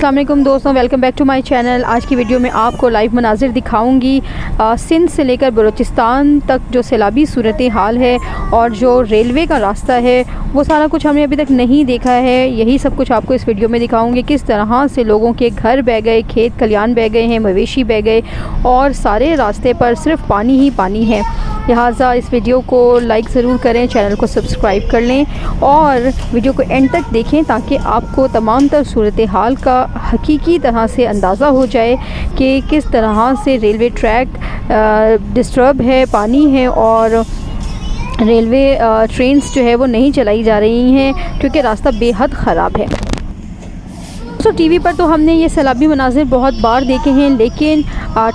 अस्सलाम वालेकुम दोस्तों, welcome back to my channel. आज की वीडियो में आपको लाइव मनाजिर दिखाऊंगी सिंध से लेकर बलूचिस्तान तक जो सैलाबी सूरत हाल है और जो रेलवे का रास्ता है वो सारा कुछ हमने अभी तक नहीं देखा है। यही सब कुछ आपको इस वीडियो में दिखाऊंगी, किस तरह से लोगों के घर बह गए, खेत खलियान बह गए हैं, मवेशी बह गए और सारे रास्ते पर सिर्फ पानी ही पानी है। लिहाजा इस वीडियो को लाइक ज़रूर करें, चैनल को सब्सक्राइब कर लें और वीडियो को एंड तक देखें ताकि आपको तमाम तर सूरत हाल का हकीकी तरह से अंदाज़ा हो जाए कि किस तरह से रेलवे ट्रैक डिस्टर्ब है, पानी है और रेलवे ट्रेन्स जो है वो नहीं चलाई जा रही हैं क्योंकि रास्ता बेहद ख़राब है। तो टीवी पर तो हमने ये सैलाबी मनाजिर बहुत बार देखे हैं, लेकिन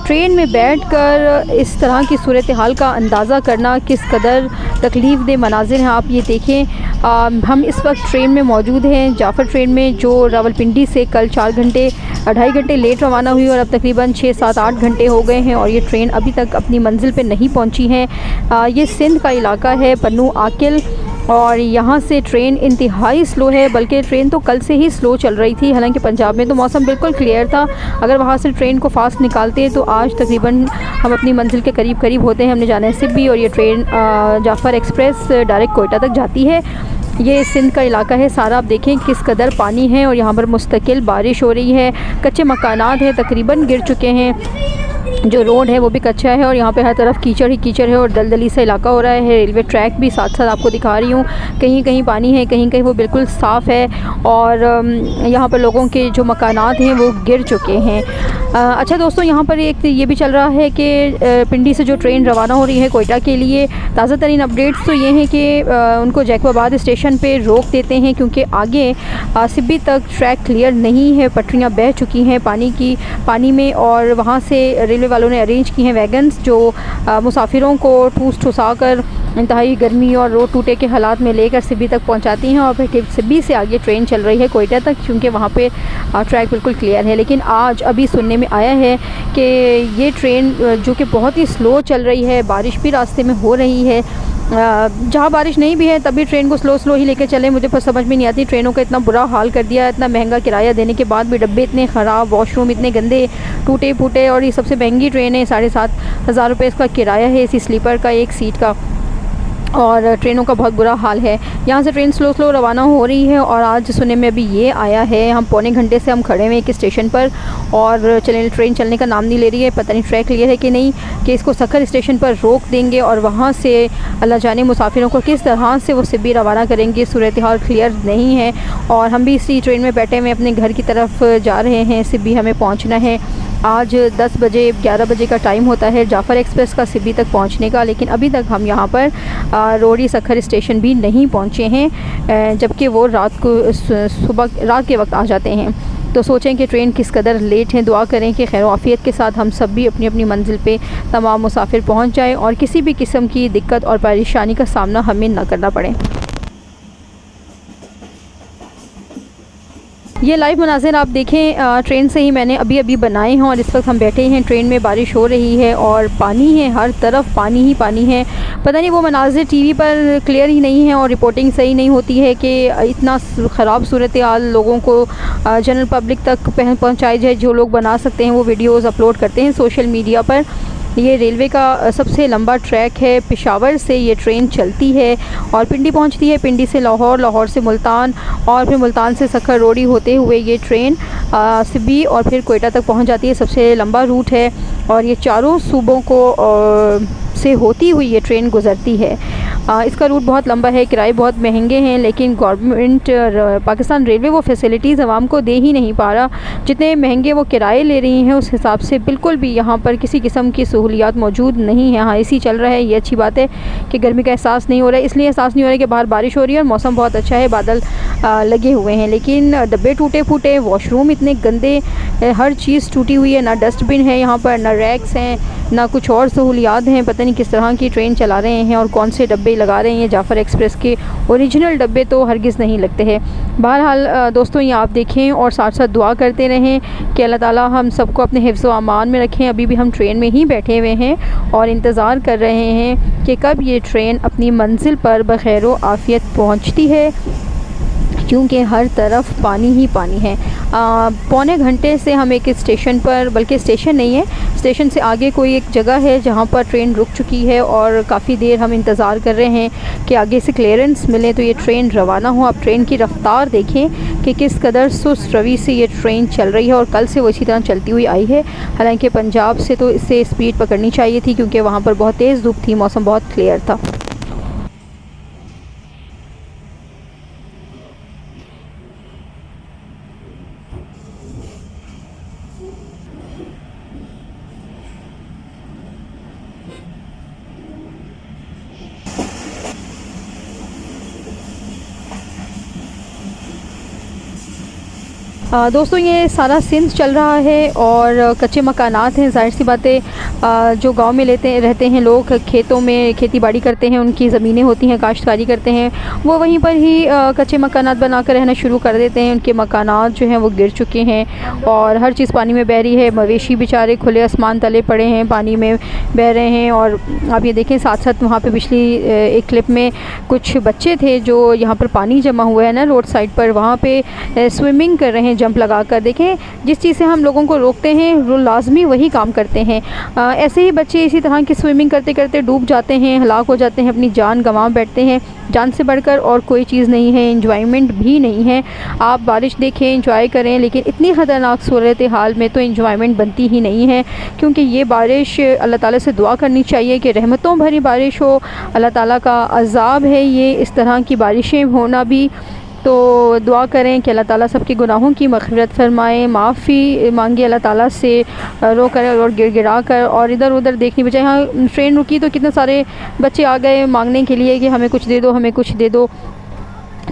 ट्रेन में बैठकर इस तरह की सूरत हाल का अंदाज़ा करना किस कदर तकलीफ़ दे मनाजिर हैं आप ये देखें। हम इस वक्त ट्रेन में मौजूद हैं, जाफ़र ट्रेन में, जो रावलपिंडी से कल 2.5 घंटे लेट रवाना हुई और अब तकरीबन 6, 7, 8 घंटे हो गए हैं और ये ट्रेन अभी तक अपनी मंजिल पे नहीं पहुंची है। ये सिंध का इलाका है, पन्नू आकिल, और यहाँ से ट्रेन इंतहाई स्लो है, बल्कि ट्रेन तो कल से ही स्लो चल रही थी। हालांकि पंजाब में तो मौसम बिल्कुल क्लियर था, अगर वहाँ से ट्रेन को फास्ट निकालते तो आज तकरीबन हम अपनी मंजिल के करीब होते हैं। हमने जाना है सिब्बी और ये train Jafar express direct Quetta तक जाती है। ये सिंध का इलाका है सारा, आप देखें किस कदर पानी है और यहाँ पर मुस्तकिल बारिश हो रही है। कच्चे मकानात हैं, तकरीबन गिर चुके हैं, जो रोड है वो भी कच्चा है और यहाँ पे हर तरफ कीचड़ ही कीचड़ है और दलदली सा इलाका हो रहा है। रेलवे ट्रैक भी साथ साथ आपको दिखा रही हूँ, कहीं कहीं पानी है, कहीं कहीं वो बिल्कुल साफ़ है और यहाँ पर लोगों के जो मकानात हैं वो गिर चुके हैं। अच्छा दोस्तों, यहाँ पर एक ये भी चल रहा है कि पिंडी से जो ट्रेन रवाना हो रही है कोयटा के लिए, ताज़ा तरीन अपडेट्स तो ये हैं कि उनको जैकबाबाद स्टेशन पे रोक देते हैं क्योंकि आगे सिब्बी तक ट्रैक क्लियर नहीं है, पटरियाँ बह चुकी हैं पानी में और वहाँ से रेलवे वालों ने अरेंज की हैं वैगन्स जो मुसाफिरों को ठूस ठुसा कर इंतहाई गर्मी और रोड टूटे के हालात में लेकर सिब्बी तक पहुंचाती हैं और फिर सिब्बी से आगे ट्रेन चल रही है कोयटा तक, क्योंकि वहाँ पे ट्रैक बिल्कुल क्लियर है। लेकिन आज अभी सुनने में आया है कि ये ट्रेन जो कि बहुत ही स्लो चल रही है, बारिश भी रास्ते में हो रही है, जहाँ बारिश नहीं भी है तभी ट्रेन को स्लो ही लेकर चले। मुझे पर समझ में नहीं आती, ट्रेनों का इतना बुरा हाल कर दिया, इतना महंगा किराया देने के बाद भी डब्बे इतने ख़राब, वॉशरूम इतने गंदे टूटे फूटे और ये सबसे महंगी ट्रेन है। 7,500 रुपये इसका किराया है इसी स्लीपर का, एक सीट का, और ट्रेनों का बहुत बुरा हाल है। यहाँ से ट्रेन स्लो रवाना हो रही है और आज सुनने में अभी ये आया है, हम पौने घंटे से हम खड़े हुए एक स्टेशन पर और ट्रेन चलने का नाम नहीं ले रही है। पता नहीं ट्रैक क्लियर है कि नहीं, कि इसको सखर स्टेशन पर रोक देंगे और वहाँ से अल्लाह जाने मुसाफिरों को किस तरह से वो सिब्बी रवाना करेंगे। सूरत हाल क्लियर नहीं है और हम भी इसी ट्रेन में बैठे हुए अपने घर की तरफ जा रहे हैं। सिब्बी हमें पहुँचना है, आज 10 बजे 11 बजे का टाइम होता है जाफ़र एक्सप्रेस का सिब्बी तक पहुंचने का, लेकिन अभी तक हम यहाँ पर रोड़ी सखर स्टेशन भी नहीं पहुँचे हैं, जबकि वो रात के वक्त आ जाते हैं। तो सोचें कि ट्रेन किस कदर लेट है। दुआ करें कि खैर आफियत के साथ हम सब भी अपनी अपनी मंजिल पे तमाम मुसाफिर पहुँच जाएँ और किसी भी किस्म की दिक्कत और परेशानी का सामना हमें न करना पड़े। ये लाइव मनाज़िर आप देखें, ट्रेन से ही मैंने अभी बनाए हैं और इस वक्त हम बैठे हैं ट्रेन में, बारिश हो रही है और पानी है, हर तरफ पानी ही पानी है। पता नहीं वो मनाज़िर टीवी पर क्लियर ही नहीं है और रिपोर्टिंग सही नहीं होती है कि इतना ख़राब सूरत हाल लोगों को जनरल पब्लिक तक पहुँचाई जाए। जो लोग बना सकते हैं वो वीडियोज़ अपलोड करते हैं सोशल मीडिया पर। ये रेलवे का सबसे लंबा ट्रैक है, पेशावर से ये ट्रेन चलती है और पिंडी पहुंचती है, पिंडी से लाहौर, लाहौर से मुल्तान और फिर मुल्तान से सखर रोड़ी होते हुए ये ट्रेन सिब्बी और फिर कोयटा तक पहुंच जाती है। सबसे लंबा रूट है और ये चारों सूबों को से होती हुई ये ट्रेन गुज़रती है। इसका रूट बहुत लंबा है, किराए बहुत महंगे हैं, लेकिन गवर्नमेंट पाकिस्तान रेलवे वो फैसिलिटीज़ आवाम को दे ही नहीं पा रहा। जितने महंगे वो किराए ले रही हैं उस हिसाब से बिल्कुल भी यहाँ पर किसी किस्म की सहूलियात मौजूद नहीं है। हाँ, एसी चल रहा है, ये अच्छी बात है कि गर्मी का एहसास नहीं हो रहा है, इसलिए एहसास नहीं हो रहा है कि बाहर बारिश हो रही है और मौसम बहुत अच्छा है, बादल लगे हुए हैं। लेकिन डब्बे टूटे फूटे, वॉशरूम इतने गंदे, हर चीज़ टूटी हुई है, ना डस्टबिन है यहाँ पर, ना रैक्स हैं, ना कुछ और सहूलियात हैं। पता नहीं किस तरह की ट्रेन चला रहे हैं और कौन से डब्बे लगा रहे हैं। जाफ़र एक्सप्रेस के ओरिजिनल डब्बे तो हरगिज़ नहीं लगते हैं। बहरहाल दोस्तों, ये आप देखें और साथ साथ दुआ करते रहें कि अल्लाह ताला हम सबको अपने हिफ्ज़ व अमान में रखें। अभी भी हम ट्रेन में ही बैठे हुए हैं और इंतज़ार कर रहे हैं कि कब ये ट्रेन अपनी मंजिल पर बखैर व आफ़ियत पहुँचती है। क्योंकि हर तरफ पानी ही पानी है। पौने घंटे से हम एक स्टेशन पर, बल्कि स्टेशन नहीं है, स्टेशन से आगे कोई एक जगह है जहाँ पर ट्रेन रुक चुकी है और काफ़ी देर हम इंतज़ार कर रहे हैं कि आगे से क्लियरेंस मिले तो ये ट्रेन रवाना हो। आप ट्रेन की रफ़्तार देखें कि किस कदर सुस्त रवि से ये ट्रेन चल रही है और कल से वो इसी तरह चलती हुई आई है। हालांकि पंजाब से तो इससे स्पीड पकड़नी चाहिए थी क्योंकि वहाँ पर बहुत तेज़ धूप थी, मौसम बहुत क्लियर था। दोस्तों ये सारा सिंध चल रहा है और कच्चे मकानात हैं। ज़ाहिर सी बातें जो गांव में रहते हैं लोग, खेतों में खेती बाड़ी करते हैं, उनकी ज़मीनें होती हैं, काश्तकारी करते हैं, वो वहीं पर ही कच्चे मकानात बना कर रहना शुरू कर देते हैं। उनके मकानात जो हैं वो गिर चुके हैं और हर चीज़ पानी में बह रही है। मवेशी बेचारे खुले आसमान तले पड़े हैं, पानी में बह रहे हैं। और आप ये देखें साथ साथ वहाँ पर पिछली एक क्लिप में कुछ बच्चे थे जो यहाँ पर पानी जमा हुआ है ना रोड साइड पर, वहाँ पर स्विमिंग कर रहे हैं जंप लगा कर। देखें जिस चीज़ से हम लोगों को रोकते हैं वो लाजमी वही काम करते हैं। ऐसे ही बच्चे इसी तरह की स्विमिंग करते करते डूब जाते हैं, हलाक हो जाते हैं, अपनी जान गंवा बैठते हैं। जान से बढ़कर और कोई चीज़ नहीं है, एंजॉयमेंट भी नहीं है। आप बारिश देखें, एंजॉय करें, लेकिन इतनी ख़तरनाक सूरत हाल में तो एंजॉयमेंट बनती ही नहीं है। क्योंकि ये बारिश अल्लाह ताला से दुआ करनी चाहिए कि रहमतों भरी बारिश हो। अल्लाह ताला का अज़ाब है ये इस तरह की बारिशें होना भी। तो दुआ करें कि अल्लाह ताला सबके गुनाहों की मग़फ़िरत फ़रमाए, माफ़ी मांगे अल्लाह ताला से रो कर और गिड़गिड़ा कर और इधर उधर देखने बजाय। यहाँ ट्रेन रुकी तो कितने सारे बच्चे आ गए मांगने के लिए कि हमें कुछ दे दो, हमें कुछ दे दो।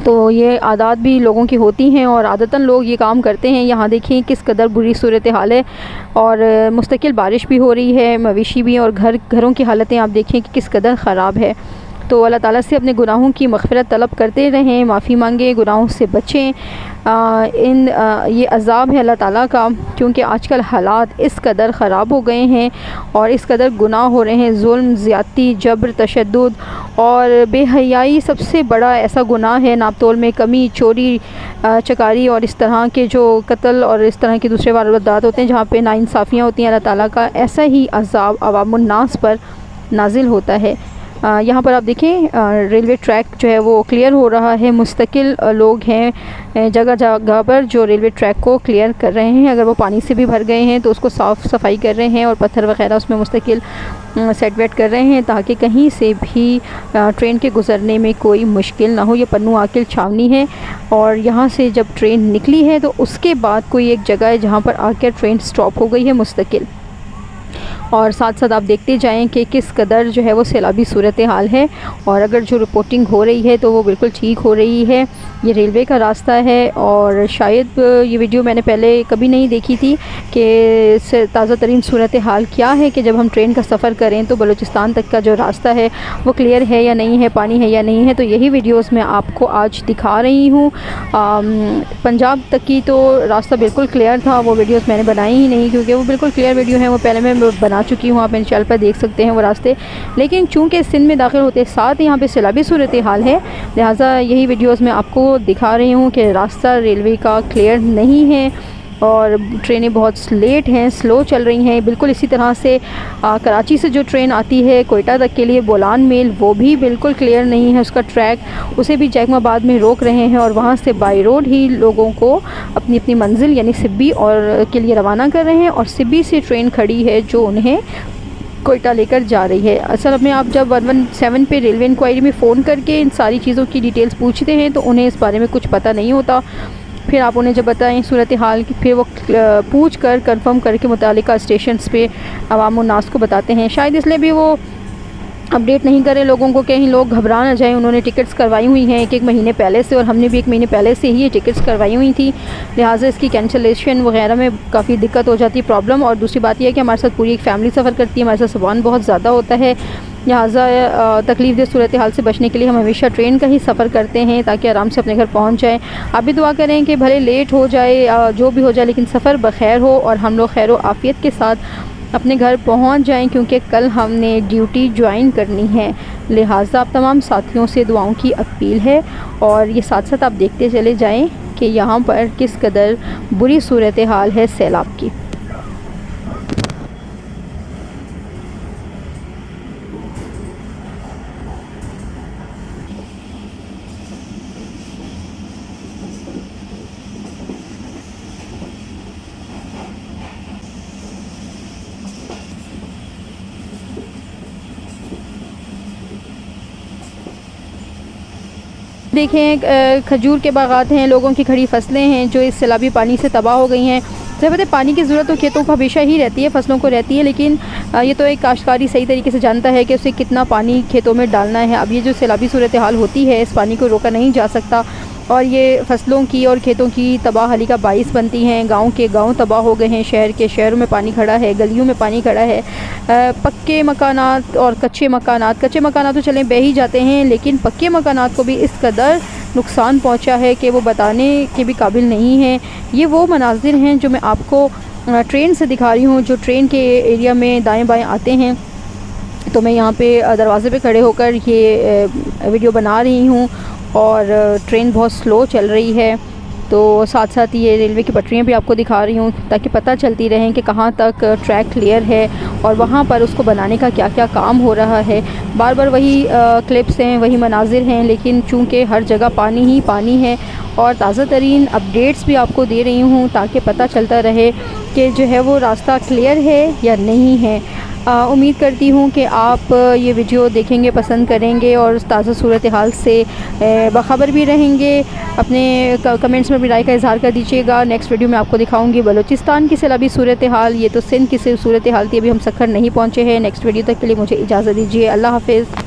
तो ये आदत भी लोगों की होती हैं और आदतन लोग ये काम करते हैं। यहाँ देखिए किस कदर बुरी सूरत हाल है और मुस्तकिल बारिश भी हो रही है, मवेशी भी, और घरों की हालतें आप देखें कि किस कदर ख़राब है। तो अल्लाह ताला से अपने गुनाहों की मग़फ़िरत तलब करते रहें, माफ़ी मांगे, गुनाहों से बचें। ये अज़ाब है अल्लाह ताला का, क्योंकि आजकल हालात इस कदर ख़राब हो गए हैं और इस कदर गुनाह हो रहे हैं। जुल्म, ज़्यादती, जबर, तशद्दुद और बेहयाई सबसे बड़ा ऐसा गुनाह है। नापतोल में कमी, चोरी, चकारी और इस तरह के जो कत्ल और इस तरह के दूसरे वारदात होते हैं जहाँ पे नाइंसाफ़ियाँ होती हैं, अल्लाह ताला का ऐसा ही अज़ाब अवामुन्नास पर नाजिल होता है। यहाँ पर आप देखें रेलवे ट्रैक जो है वो क्लियर हो रहा है। मुस्तकिल लोग हैं जगह जगह पर जो रेलवे ट्रैक को क्लियर कर रहे हैं। अगर वो पानी से भी भर गए हैं तो उसको साफ़ सफाई कर रहे हैं और पत्थर वगैरह उसमें मुस्तकिल सेट वेट कर रहे हैं ताकि कहीं से भी ट्रेन के गुज़रने में कोई मुश्किल ना हो। ये पन्नू आकिल छावनी है और यहाँ से जब ट्रेन निकली है तो उसके बाद कोई एक जगह है जहाँ पर आकर ट्रेन स्टॉप हो गई है मुस्तकिल। और साथ साथ आप देखते जाएं कि किस कदर जो है वो सैलाबी सूरत हाल है और अगर जो रिपोर्टिंग हो रही है तो वो बिल्कुल ठीक हो रही है। ये रेलवे का रास्ता है और शायद ये वीडियो मैंने पहले कभी नहीं देखी थी कि ताज़ा तरीन सूरत हाल क्या है कि जब हम ट्रेन का सफ़र करें तो बलूचिस्तान तक का जो रास्ता है वो क्लियर है या नहीं है, पानी है या नहीं है। तो यही वीडियोज़ मैं आपको आज दिखा रही हूँ। पंजाब तक की तो रास्ता बिल्कुल क्लियर था, वो वीडियोज़ मैंने बनाई ही नहीं क्योंकि वो बिल्कुल क्लियर वीडियो है, वो पहले मैं बना चुकी हूँ, आप मेरे चैनल पर देख सकते हैं वो रास्ते। लेकिन चूँकि सिंध में दाखिल होते साथ यहाँ पे सैलाबी सूरत हाल है, लिहाजा यही वीडियोज़ मैं आपको दिखा रही हूँ कि रास्ता रेलवे का क्लियर नहीं है और ट्रेनें बहुत लेट हैं, स्लो चल रही हैं। बिल्कुल इसी तरह से कराची से जो ट्रेन आती है कोयटा तक के लिए बोलान मेल, वो भी बिल्कुल क्लियर नहीं है उसका ट्रैक, उसे भी जैकमाबाद में रोक रहे हैं और वहाँ से बाई रोड ही लोगों को अपनी अपनी मंजिल यानी सिब्बी और के लिए रवाना कर रहे हैं और सिब्बी से ट्रेन खड़ी है जो उन्हें कोयटा लेकर जा रही है। असल में आप जब 117 पे रेलवे इंक्वायरी में फ़ोन करके इन सारी चीज़ों की डिटेल्स पूछते हैं तो उन्हें इस बारे में कुछ पता नहीं होता। फिर आप उन्हें जब बताएं सूरत हाल की, फिर वो पूछ कर कंफर्म करके मुतालिका स्टेशंस पे अवाम उन्नास को बताते हैं। शायद इसलिए भी वो अपडेट नहीं करें लोगों को, कहीं लोग घबरा ना जाएं। उन्होंने टिकट्स करवाई हुई हैं एक महीने पहले से और हमने भी 1 महीने पहले से ही ये टिकट्स करवाई हुई थी, लिहाजा इसकी कैंसिलेशन वगैरह में काफ़ी दिक्कत हो जाती है, प्रॉब्लम। और दूसरी बात यह है कि हमारे साथ पूरी एक फ़ैमिली सफ़र करती है, हमारे साथ सामान बहुत ज़्यादा होता है, लिहाजा तकलीफ़ दे सूरत हाल से बचने के लिए हम हमेशा ट्रेन का ही सफ़र करते हैं ताकि आराम से अपने घर पहुंच जाएं। आप भी दुआ करें कि भले लेट हो जाए जो भी हो जाए लेकिन सफ़र बखैर हो और हम लोग खैर व आफ़ियत के साथ अपने घर पहुंच जाएं, क्योंकि कल हमने ड्यूटी ज्वाइन करनी है। लिहाजा आप तमाम साथियों से दुआओं की अपील है। और ये साथ साथ आप देखते चले जाएं कि यहाँ पर किस कदर बुरी सूरत हाल है सैलाब की। देखें, खजूर के बागात हैं, लोगों की खड़ी फसलें हैं जो इस सैलाबी पानी से तबाह हो गई हैं। जब पानी की ज़रूरत तो खेतों को हमेशा ही रहती है, फसलों को रहती है, लेकिन ये तो एक काश्तकारी सही तरीके से जानता है कि उसे कितना पानी खेतों में डालना है। अब ये जो सैलाबी सूरत हाल होती है, इस पानी को रोका नहीं जा सकता और ये फसलों की और खेतों की तबाहली का बाइस बनती हैं। गांव के गांव तबाह हो गए हैं, शहर के शहरों में पानी खड़ा है, गलियों में पानी खड़ा है। पक्के मकानात और कच्चे मकानात तो चलें बह ही जाते हैं, लेकिन पक्के मकानात को भी इस कदर नुकसान पहुंचा है कि वो बताने के भी काबिल नहीं हैं। ये वो मनाजिर हैं जो मैं आपको ट्रेन से दिखा रही हूँ, जो ट्रेन के एरिया में दाएँ बाएँ आते हैं। तो मैं यहाँ पे दरवाज़े पे खड़े होकर ये वीडियो बना रही हूँ और ट्रेन बहुत स्लो चल रही है। तो साथ साथ ये रेलवे की पटरियाँ भी आपको दिखा रही हूँ ताकि पता चलती रहें कि कहाँ तक ट्रैक क्लियर है और वहाँ पर उसको बनाने का क्या क्या काम हो रहा है। बार बार वही क्लिप्स हैं, वही मनाजिर हैं, लेकिन चूँकि हर जगह पानी ही पानी है और ताज़ा तरीन अपडेट्स भी आपको दे रही हूँ ताकि पता चलता रहे कि जो है वो रास्ता क्लियर है या नहीं है। उम्मीद करती हूँ कि आप ये वीडियो देखेंगे, पसंद करेंगे और ताज़ा सूरत हाल से बाखबर भी रहेंगे। अपने कमेंट्स में भी राय का इज़हार कर दीजिएगा। नेक्स्ट वीडियो में आपको दिखाऊंगी बलूचिस्तान की सैलाबी सूरत हाल। ये तो सिंध की सूरत हाल थी, अभी हम सखर नहीं पहुँचे हैं। नेक्स्ट वीडियो तक के लिए मुझे इजाज़त दीजिए। अल्लाह हाफ़िज़।